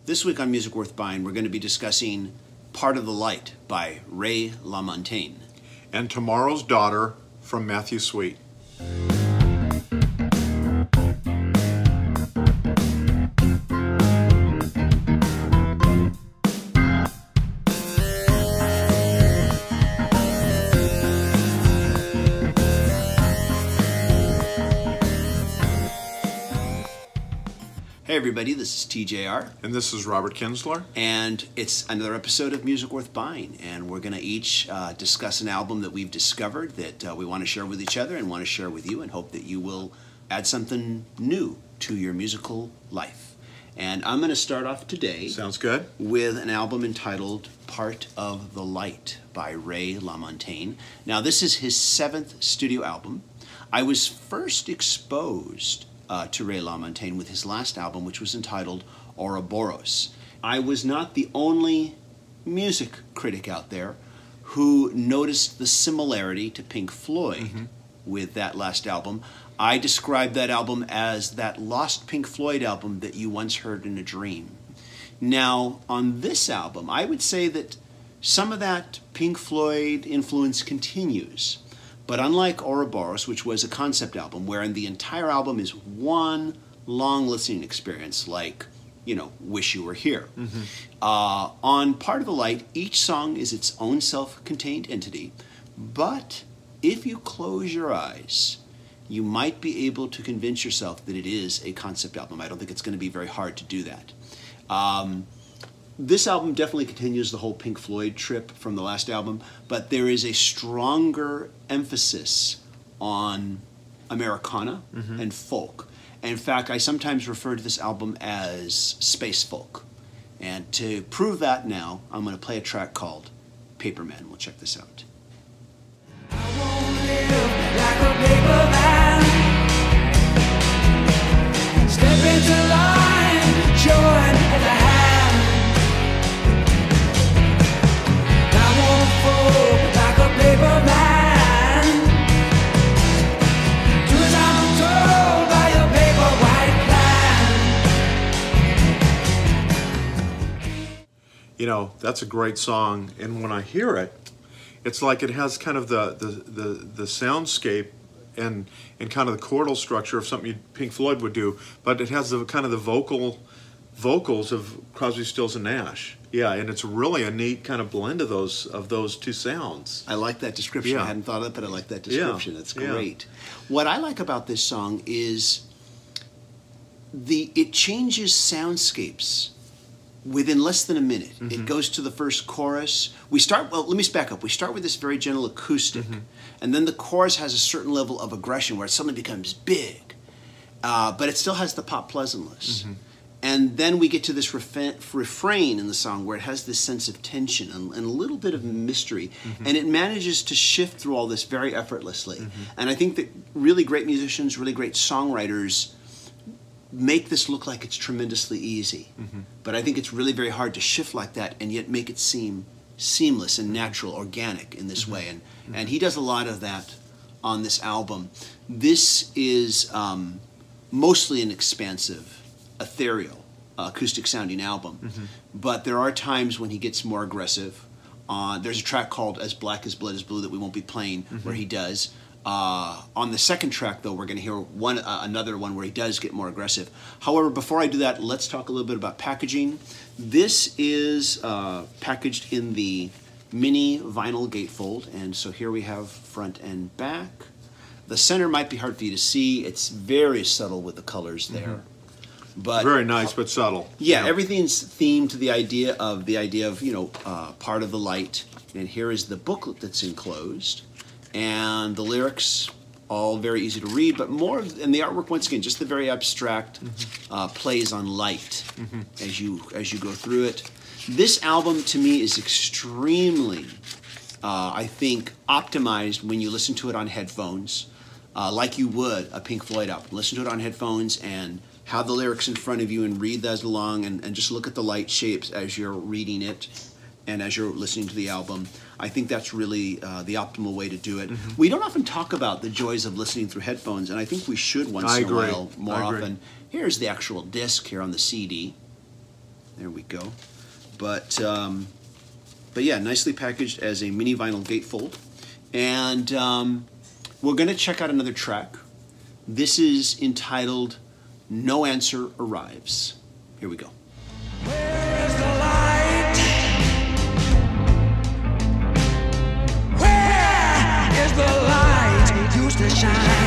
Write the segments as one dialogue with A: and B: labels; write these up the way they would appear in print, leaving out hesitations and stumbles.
A: This week on Music Worth Buying, we're going to be discussing Part of the Light by Ray Lamontagne.
B: And Tomorrow's Daughter from Matthew Sweet.
A: Hey everybody, this is TJR.
B: And this is Robert Kinsler.
A: And it's another episode of Music Worth Buying. And we're going to each discuss an album that we've discovered that we want to share with each other and want to share with you, and hope that you will add something new to your musical life. And I'm going to start off today.
B: Sounds good.
A: With an album entitled Part of the Light by Ray Lamontagne. Now this is his 7th studio album. I was first exposed to Ray Lamontagne with his last album, which was entitled Ouroboros. I was not the only music critic out there who noticed the similarity to Pink Floyd with that last album. I described that album as that lost Pink Floyd album that you once heard in a dream. Now, on this album, I would say that some of that Pink Floyd influence continues. But unlike Ouroboros, which was a concept album, wherein the entire album is one long listening experience, like, you know, Wish You Were Here. On Part of the Light, each song is its own self-contained entity, but if you close your eyes, you might be able to convince yourself that it is a concept album. I don't think it's going to be very hard to do that. This album definitely continues the whole Pink Floyd trip from the last album, but there is a stronger emphasis on Americana and folk. And in fact, I sometimes refer to this album as space folk. And to prove that now, I'm going to play a track called Paperman. We'll check this out.
C: I won't live like a paper man. Step into line, join at the hand. Like a paper man, do as I'm told by your paper white plan.
B: You know, that's a great song, and when I hear it, it's like it has kind of the soundscape and kind of the chordal structure of something Pink Floyd would do, but it has the kind of the vocals of Crosby, Stills and Nash. Yeah, and it's really a neat kind of blend of those two sounds.
A: I like that description.
B: Yeah.
A: I hadn't thought of it, but I like that description.
B: Yeah.
A: It's great. What I like about this song is it changes soundscapes within less than a minute. It goes to the first chorus. Well, let me back up. We start with this very gentle acoustic, and then the chorus has a certain level of aggression where it suddenly becomes big, but it still has the pop pleasantness. And then we get to this refrain in the song where it has this sense of tension and a little bit of mystery. And it manages to shift through all this very effortlessly. And I think that really great musicians, really great songwriters make this look like it's tremendously easy. But I think it's really very hard to shift like that and yet make it seem seamless and natural, organic in this way. And he does a lot of that on this album. This is mostly an expansive, ethereal, acoustic sounding album, but there are times when he gets more aggressive. There's a track called As Black as Blood is Blue that we won't be playing where he does. On the second track though, we're going to hear another one where he does get more aggressive. However, before I do that, let's talk a little bit about packaging. This is packaged in the mini vinyl gatefold, and so here we have front and back. The center might be hard for you to see. It's very subtle with the colors there. But
B: very nice, but subtle.
A: Yeah, everything's themed to the idea of you know, part of the light. And here is the booklet that's enclosed, and the lyrics all very easy to read. But and the artwork once again, just the very abstract plays on light as you go through it. This album to me is extremely, I think, optimized when you listen to it on headphones, like you would a Pink Floyd album. Listen to it on headphones and have the lyrics in front of you and read those along and just look at the light shapes as you're reading it and as you're listening to the album. I think that's really the optimal way to do it. We don't often talk about the joys of listening through headphones, and I think we should once in a while more often. Here's the actual disc here on the CD. There we go. But yeah, nicely packaged as a mini vinyl gatefold. And we're going to check out another track. This is entitled No Answer Arrives. Here we go.
C: Where is the light? Where is the light used to shine?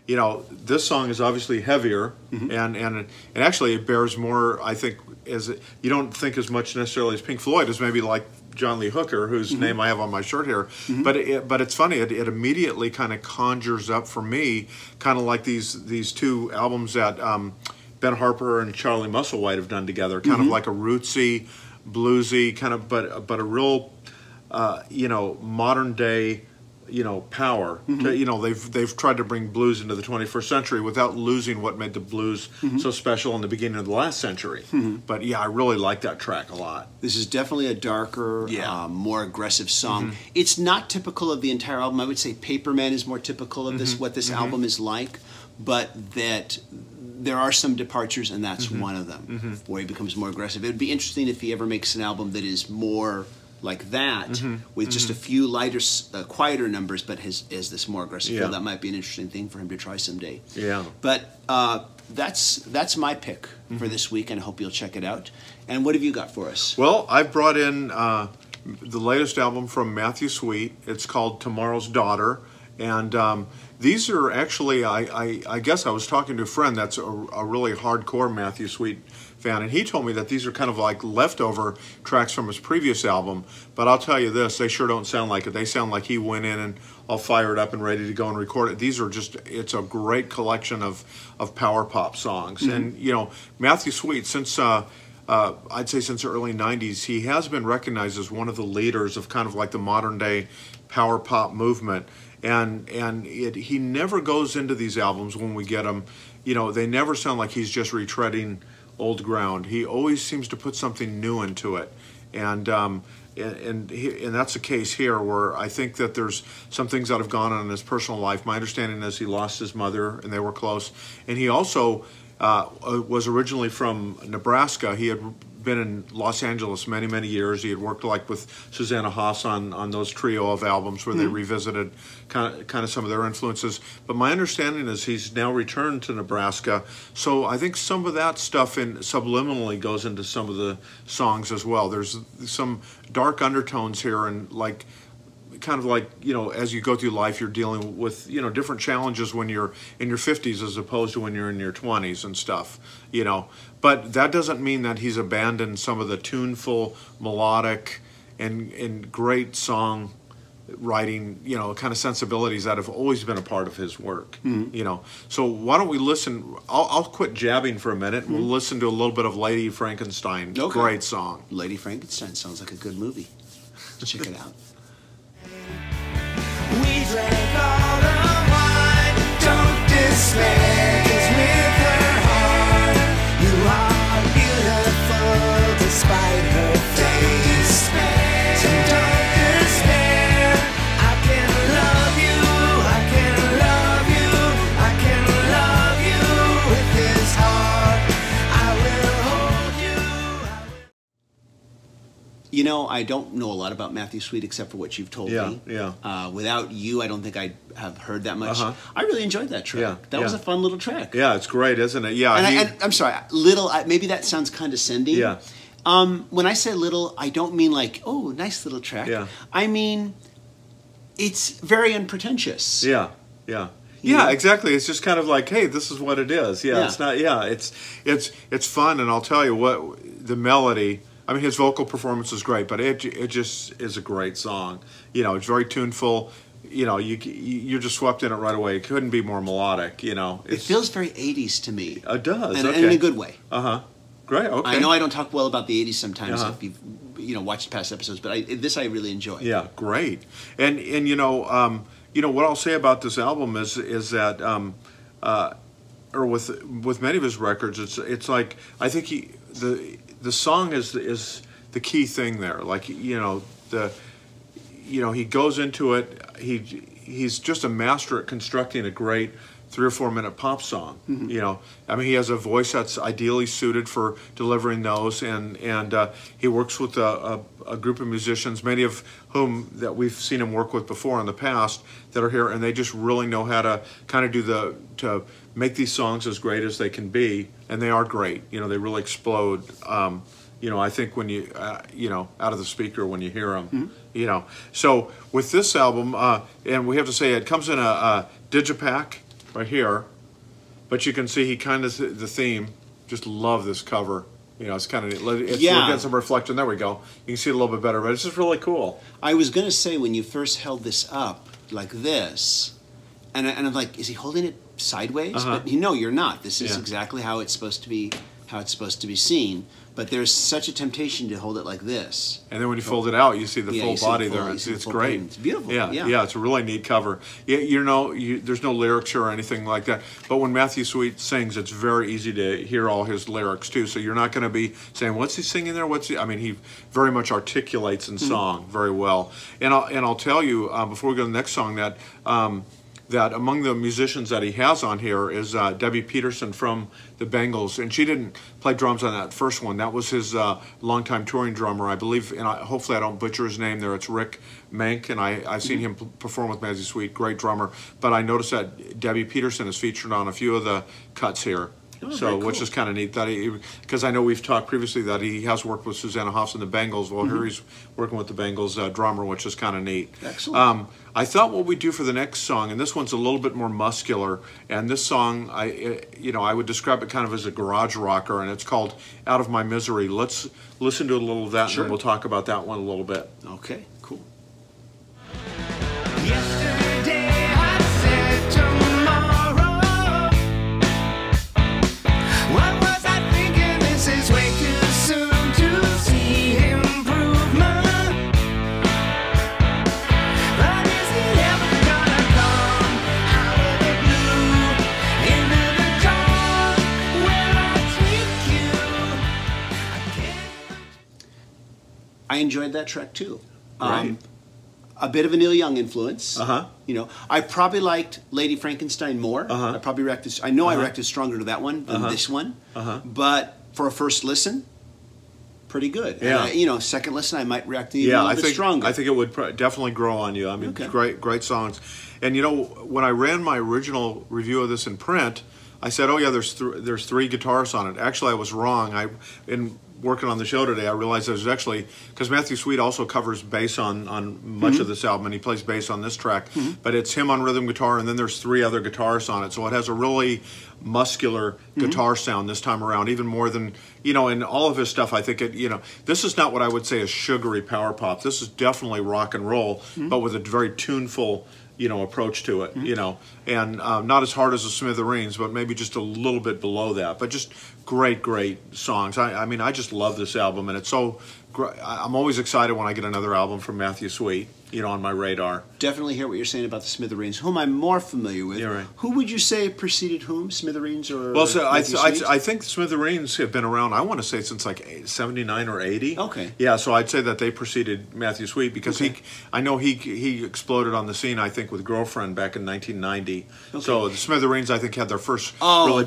B: You know, this song is obviously heavier, and actually it bears more, I think, you don't think as much necessarily as Pink Floyd as maybe like John Lee Hooker, whose name I have on my shirt here. But it's funny, it immediately kind of conjures up for me, kind of like these two albums that Ben Harper and Charlie Musselwhite have done together, kind of like a rootsy, bluesy kind of, but a real, you know, modern day, you know, power. You know, they've tried to bring blues into the 21st century without losing what made the blues so special in the beginning of the last century. But yeah, I really like that track a lot.
A: This is definitely a darker, more aggressive song. It's not typical of the entire album. I would say Paperman is more typical of this, what this album is like, but that there are some departures, and that's one of them, where he becomes more aggressive. It would be interesting if he ever makes an album that is more like that, with just a few lighter, quieter numbers, but has this more aggressive feel. That might be an interesting thing for him to try someday.
B: Yeah.
A: But that's my pick for this week, and I hope you'll check it out. And what have you got for us?
B: Well, I brought in the latest album from Matthew Sweet. It's called Tomorrow's Daughter, and these are actually, I guess I was talking to a friend that's a really hardcore Matthew Sweet fan, and he told me that these are kind of like leftover tracks from his previous album. But I'll tell you this, they sure don't sound like it. They sound like he went in and all fired up and ready to go and record it. These are just, it's a great collection of power pop songs. And, you know, Matthew Sweet, since I'd say since the early 90s, he has been recognized as one of the leaders of kind of like the modern day power pop movement. And he never goes into these albums when we get them, you know, they never sound like he's just retreading old ground. He always seems to put something new into it. And that's the case here, where I think that there's some things that have gone on in his personal life. My understanding is he lost his mother, and they were close. And he also was originally from Nebraska. He had been in Los Angeles many, many years. He had worked like with Susanna Haas on those trio of albums where they revisited kind of some of their influences. But my understanding is he's now returned to Nebraska. So I think some of that stuff subliminally goes into some of the songs as well. There's some dark undertones here, and like kind of like, you know, as you go through life, you're dealing with, you know, different challenges when you're in your 50s as opposed to when you're in your 20s and stuff, you know. But that doesn't mean that he's abandoned some of the tuneful, melodic, and great song writing, you know, kind of sensibilities that have always been a part of his work, you know. So why don't we listen? I'll quit jabbing for a minute, and we'll listen to a little bit of Lady Frankenstein.
A: Okay.
B: Great song.
A: Lady Frankenstein sounds like a good movie. Check it out.
C: We drank all the wine, don't despair, 'cause with her heart, you are beautiful despite her face. So don't despair, I can love you, I can love you, I can love you with his heart. I will hold you.
A: You know, I don't know a lot about Matthew Sweet except for what you've told me.
B: Yeah.
A: Without you, I don't think I'd have heard that much. I really enjoyed that track. That was a fun little track.
B: Yeah, it's great, isn't it? Yeah.
A: And I'm sorry, little, maybe that sounds condescending.
B: Yeah.
A: When I say little, I don't mean like, oh, nice little track.
B: Yeah.
A: I mean, it's very unpretentious.
B: Yeah. Yeah, exactly. It's just kind of like, hey, this is what it is. Yeah. It's not. Yeah, it's fun, and I'll tell you what, the melody. I mean, his vocal performance is great, but it just is a great song. You know, it's very tuneful. You know, you're just swept in it right away. It couldn't be more melodic. You know,
A: it feels very 80s to me.
B: It does,
A: and in a good way.
B: Great. Okay.
A: I know I don't talk well about the 80s sometimes if you've watched past episodes, but this I really enjoy.
B: Yeah, great. And you know what I'll say about this album is that or with many of his records, it's like I think the song is the key thing there. Like he goes into it. He's just a master at constructing a great 3 or 4 minute pop song. I mean, he has a voice that's ideally suited for delivering those, and he works with a group of musicians, many of whom that we've seen him work with before in the past, that are here, and they just really know how to kind of to make these songs as great as they can be, and they are great. They really explode. I think when you out of the speaker when you hear them. So with this album, and we have to say it comes in a digipack right here, but you can see he kind of the theme. Just love this cover. It's kind of we're getting some reflection. There we go. You can see it a little bit better, but it's just really cool.
A: I was gonna say when you first held this up like this, and I'm like, is he holding it sideways? But you're not. This is exactly how it's supposed to be. How it's supposed to be seen. But there's such a temptation to hold it like this.
B: And then when you fold it out, you see the full body there. It's great.
A: It's beautiful.
B: Yeah, it's a really neat cover. There's no lyrics or anything like that. But when Matthew Sweet sings, it's very easy to hear all his lyrics too. So you're not going to be saying, "What's he singing there? I mean, he very much articulates in song very well. And I'll tell you before we go to the next song that among the musicians that he has on here is Debbie Peterson from the Bengals, and she didn't play drums on that first one. That was his longtime touring drummer, I believe, and hopefully I don't butcher his name there. It's Rick Mank, and I've seen him perform with Matthew Sweet, great drummer. But I noticed that Debbie Peterson is featured on a few of the cuts here. Cool. Which is kind of neat that because I know we've talked previously that he has worked with Susanna Hoffs and the Bengals. Well, here he's working with the Bengals drummer, which is kind of neat.
A: Excellent.
B: I thought what we'd do for the next song, and this one's a little bit more muscular, and this song, I would describe it kind of as a garage rocker, and it's called "Out of My Misery." Let's listen to a little of that, and then we'll talk about that one a little bit.
A: Okay, cool.
C: Yesterday I said tomorrow. What was I thinking? This is way too soon to see improvement. But is it ever gonna come out of the blue into the dark where I take you?
A: I enjoyed that track too.
B: Right.
A: A bit of a Neil Young influence.
B: Uh-huh.
A: I probably liked Lady Frankenstein more. I probably reacted. I know I reacted stronger to that one than this one. But for a first listen, pretty good.
B: Yeah.
A: And second listen, I might react even a little bit stronger.
B: I think it would definitely grow on you. I mean, great songs. And when I ran my original review of this in print, I said, "Oh yeah, there's 3 guitarists on it." Actually, I was wrong. In working on the show today, I realized there's actually, because Matthew Sweet also covers bass on much of this album, and he plays bass on this track, but it's him on rhythm guitar, and then there's 3 other guitarists on it, so it has a really muscular guitar sound this time around, even more than, in all of his stuff. I think this is not what I would say is sugary power pop. This is definitely rock and roll, but with a very tuneful approach to it, and not as hard as the Smithereens, but maybe just a little bit below that, but just great songs. I mean, I just love this album, and it's so great. I'm always excited when I get another album from Matthew Sweet, on my radar.
A: Definitely hear what you're saying about the Smithereens, whom I'm more familiar with.
B: Yeah, right.
A: Who would you say preceded whom, Smithereens or?
B: Well, so I think Smithereens have been around, I want to say, since like 79 or 80.
A: Okay.
B: Yeah, so I'd say that they preceded Matthew Sweet because I know he exploded on the scene, I think, with Girlfriend back in 1990. Okay. So the Smithereens, I think, had their first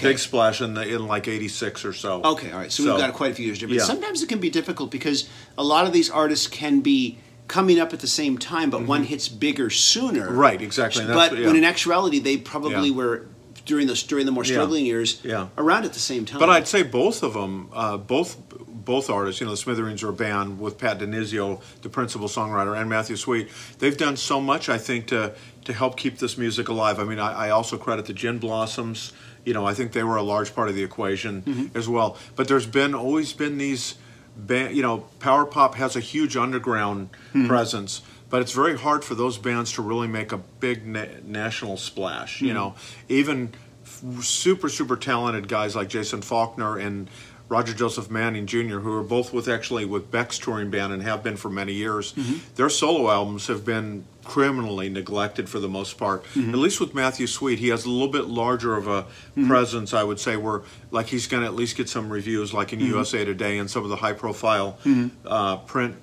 B: big splash in like 86 or so.
A: Okay, all right. So we've got quite a few years difference. Sometimes it can be difficult because a lot of these artists can be coming up at the same time, but one hits bigger sooner.
B: Right, exactly.
A: But when in actuality, they probably were during the more struggling years around at the same time.
B: But I'd say both of them, both artists, the Smithereens are a band with Pat DiNizio, the principal songwriter, and Matthew Sweet. They've done so much, I think, to help keep this music alive. I mean, I also credit the Gin Blossoms. I think they were a large part of the equation as well. But there's always been these power pop has a huge underground presence, but it's very hard for those bands to really make a big national splash. Even super talented guys like Jason Faulkner and Roger Joseph Manning Jr., who are both with Beck's touring band and have been for many years. Their solo albums have been criminally neglected for the most part. At least with Matthew Sweet, he has a little bit larger of a presence, I would say, where like he's going to at least get some reviews like in USA Today and some of the high-profile print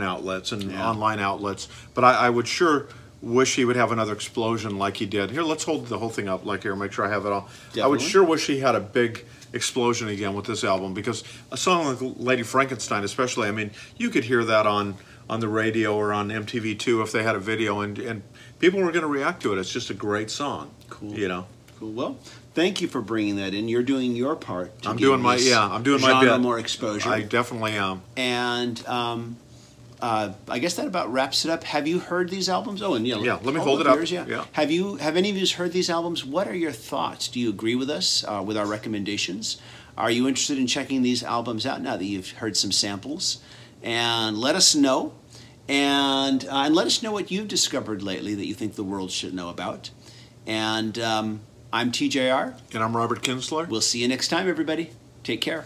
B: outlets and online outlets. But I would sure wish he would have another explosion like he did. Here, let's hold the whole thing up like here, make sure I have it all.
A: Definitely.
B: I would sure wish he had a big explosion again with this album, because a song like Lady Frankenstein especially, I mean, you could hear that on the radio or on MTV2 if they had a video, and people were going to react to it. It's just a great song.
A: Cool.
B: You know.
A: Cool. Well, thank you for bringing that in. You're doing your part to
B: I'm
A: give
B: doing my
A: this
B: I'm doing my
A: genre
B: bit.
A: more exposure.
B: I definitely am.
A: And I guess that about wraps it up. Have you heard these albums? Oh, and
B: Yeah, let me hold it up.
A: Yours, yeah. Have any of you heard these albums? What are your thoughts? Do you agree with us with our recommendations? Are you interested in checking these albums out now that you've heard some samples? And let us know. And let us know what you've discovered lately that you think the world should know about. And I'm TJR.
B: And I'm Robert Kinsler.
A: We'll see you next time, everybody. Take care.